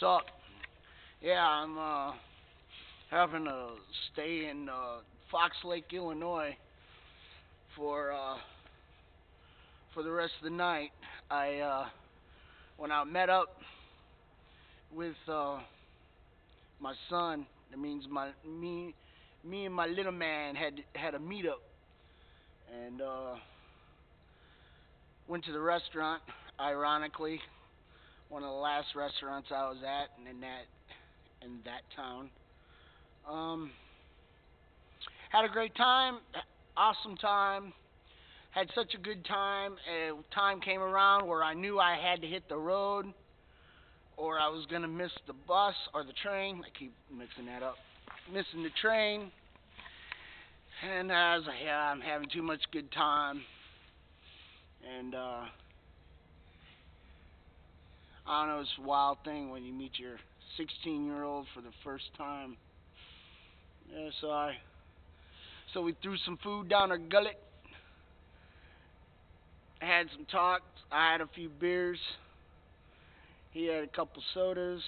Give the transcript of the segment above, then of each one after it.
up? Yeah, I'm having to stay in Fox Lake, Illinois for uh, for the rest of the night. I when I met up with my son, that means me and my little man had a meetup and went to the restaurant. Ironically, one of the last restaurants I was at in that town. Um, Had a great time, awesome time. Had such a good time. Time came around where I knew I had to hit the road, or I was gonna miss the bus or the train. I keep mixing that up. Missing the train, and I was like, yeah, I'm having too much good time, and I don't know, it's a wild thing when you meet your 16-year-old for the first time. Yeah, so we threw some food down our gullet, had some talks. I had a few beers. He had a couple sodas.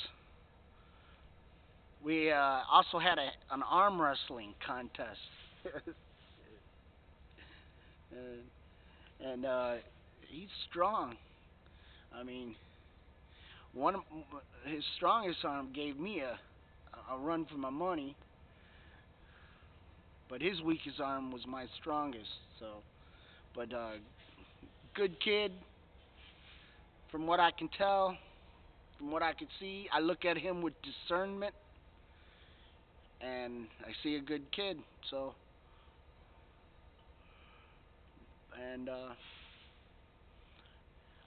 We also had an arm wrestling contest, and he's strong. I mean, one of his strongest arm gave me a run for my money, but his weakest arm was my strongest. So, but good kid, from what I can tell, from what I can see. I look at him with discernment, and I see a good kid. So, and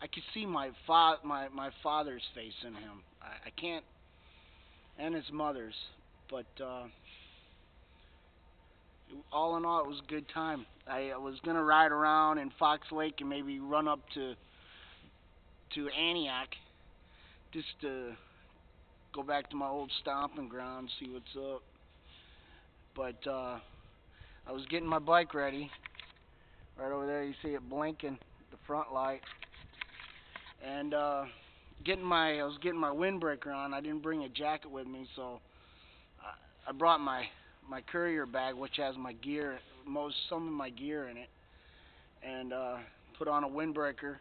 I can see my father's face in him. I can't, and his mother's, but all in all, it was a good time. I was gonna ride around in Fox Lake and maybe run up to Antioch just to go back to my old stomping ground, see what's up. But I was getting my bike ready. Right over there, you see it blinking, the front light, and I was getting my windbreaker on. I didn't bring a jacket with me, so I brought my courier bag, which has my gear, some of my gear in it, and put on a windbreaker.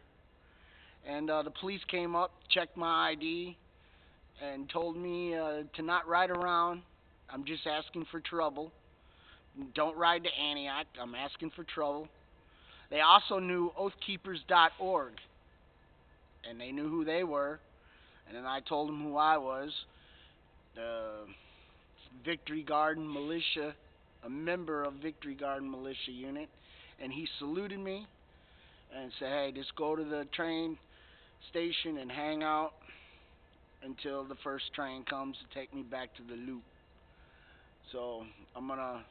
And the police came up, checked my ID, and told me to not ride around. I'm just asking for trouble. Don't ride to Antioch. I'm asking for trouble. They also knew oathkeepers.org, and they knew who they were. And then I told them who I was, the Victory Garden Militia, a member of Victory Garden Militia unit. And he saluted me and said, hey, just go to the train station and hang out until the first train comes to take me back to the loop. So I'm gonna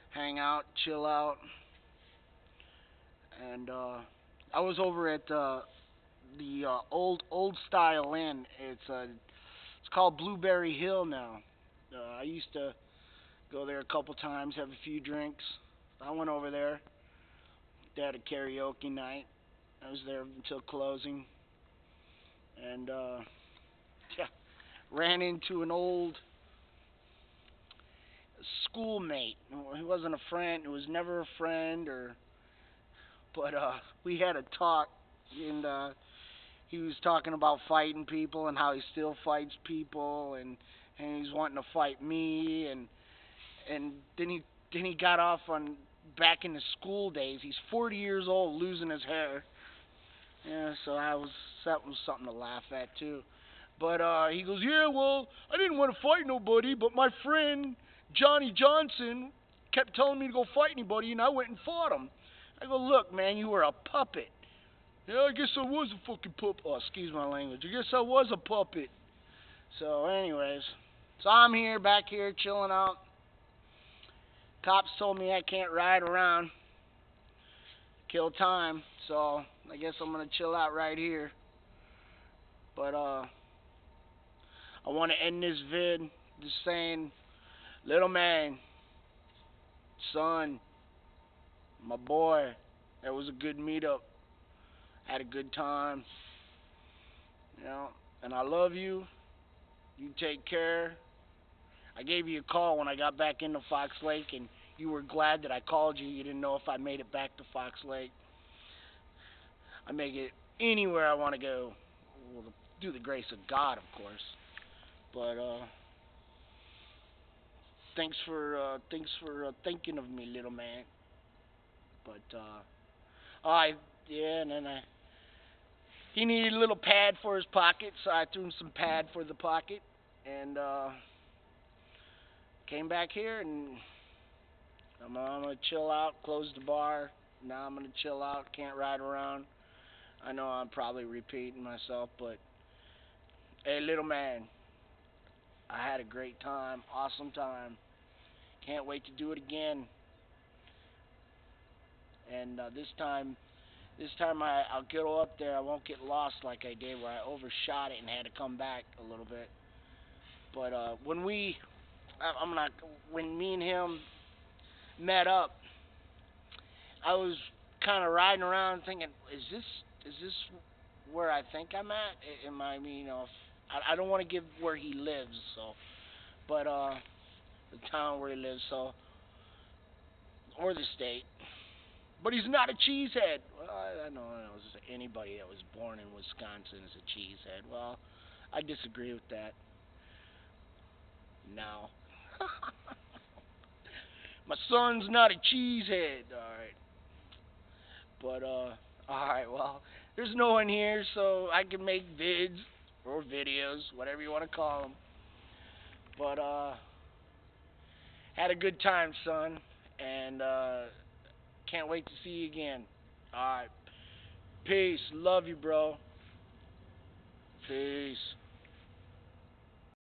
hang out, chill out, and I was over at the old style inn. It's called Blueberry Hill now. I used to go there a couple times, have a few drinks. I went over there. They had a karaoke night. I was there until closing, and yeah, ran into an old schoolmate. He wasn't a friend. He was never a friend, but we had a talk, and he was talking about fighting people and how he still fights people, and he's wanting to fight me, and then he got off on back in the school days. He's 40 years old, losing his hair. Yeah, so that was something to laugh at too. But he goes, yeah, well, I didn't want to fight nobody, but my friend Johnny Johnson kept telling me to go fight anybody, and I went and fought him. I go, look, man, you were a puppet. Yeah, I guess I was a fucking puppet. Oh, excuse my language. I guess I was a puppet. So, anyways, so I'm back here, chilling out. Cops told me I can't ride around, kill time. So, I guess I'm gonna chill out right here. But I want to end this vid just saying, little man, son, my boy, that was a good meetup. Had a good time, you know, and I love you. You take care. I gave you a call when I got back into Fox Lake, and you were glad that I called you. You didn't know if I made it back to Fox Lake. I make it anywhere I want to go. Well, through the grace of God, of course. But thanks for thinking of me, little man. But I yeah, and then he needed a little pad for his pocket, so I threw him some pad for the pocket, and came back here, and I'm gonna chill out, close the bar. Now I'm gonna chill out, can't ride around. I know I'm probably repeating myself, but hey, little man, I had a great time, awesome time. Can't wait to do it again. And this time I'll go up there. I won't get lost like I did, where I overshot it and had to come back a little bit. But I'm not. When me and him met up, I was kind of riding around thinking, is this where I think I'm at? Am I, I don't want to give where he lives, so, but the town where he lives, so, or the state. But he's not a cheesehead. Well, I know anybody that was born in Wisconsin is a cheesehead. Well, I disagree with that. Now, my son's not a cheesehead. All right, but all right. Well, there's no one here, so I can make vids or videos, whatever you want to call them. But had a good time, son, and can't wait to see you again. All right, peace. Love you, bro. Peace.